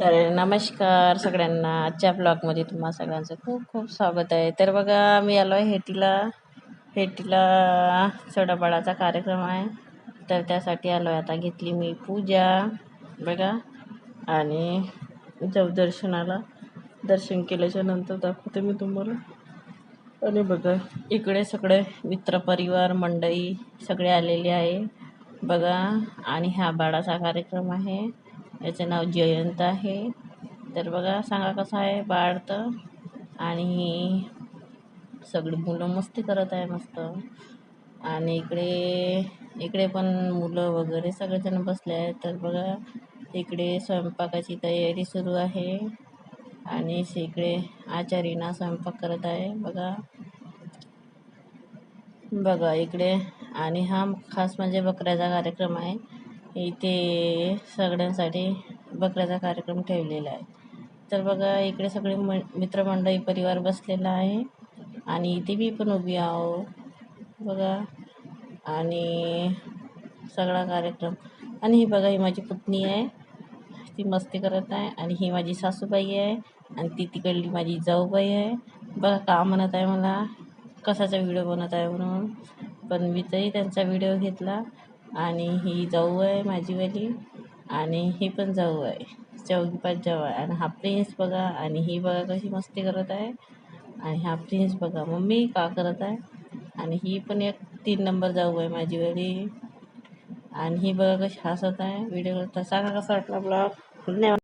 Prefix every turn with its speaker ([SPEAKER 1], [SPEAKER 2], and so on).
[SPEAKER 1] तर नमस्कार सगळ्यांना. आजच्या ब्लॉगमध्ये तुम्हा सगळ्यांचं खूप खूप स्वागत आहे. तर बघा, मी आलो आहे हेटीला सडाबाडाचा कार्यक्रम आहे, तर त्यासाठी आलो आहे. आता घेतली मी पूजा बघा, आणि जाऊ दर्शनाला. दर्शन केल्याच्या नंतर दाखवते मी तुम्हाला. आणि बघा, इकडे सगळे मित्रपरिवार मंडळी सगळे आलेले आहे बघा. आणि हा बाळाचा कार्यक्रम आहे, याचं नाव जयंत आहे. तर बघा, सांगा कसं आहे बाळ. तर आणि सगळी मुलं मस्ती करत आहे मस्त. आणि इकडे पण मुलं वगैरे सगळेजण बसले आहेत. तर बघा, इकडे स्वयंपाकाची तयारी सुरू आहे आणि इकडे आचारीना स्वयंपाक करत आहे बघा इकडे. आणि हा खास म्हणजे बकऱ्याचा कार्यक्रम आहे. इथे सगळ्यांसाठी बकऱ्याचा कार्यक्रम ठेवलेला आहे. तर बघा, इकडे सगळे मित्रमंडळी परिवार बसलेला आहे आणि इथे मी पण उभी आहो बघा. आणि सगळा कार्यक्रम. आणि ही बघा, ही माझी पुतणी आहे, ती मस्ती करत आहे. आणि ही माझी सासूबाई आहे आणि ती तिकडली माझी जाऊबाई आहे बघा. का म्हणत आहे मला कशाचा व्हिडिओ बनत आहे म्हणून, पण मी तरी त्यांचा व्हिडिओ घेतला. आणि ही जाऊ आहे माझीवाली, आणि ही पण जाऊ आहे. 4-5 जाऊ आहे. आणि हा प्रिन्स बघा, आणि ही बघा कशी मस्ती करत आहे. आणि हा प्रिन्स बघा मम्मी का करत आहे. आणि ही पण एक 3 नंबर जाऊ आहे माझीवाली. आणि ही बघा कशी हसत आहे व्हिडिओ करता. सांगा कसा वाटला ब्लॉग. धन्यवाद.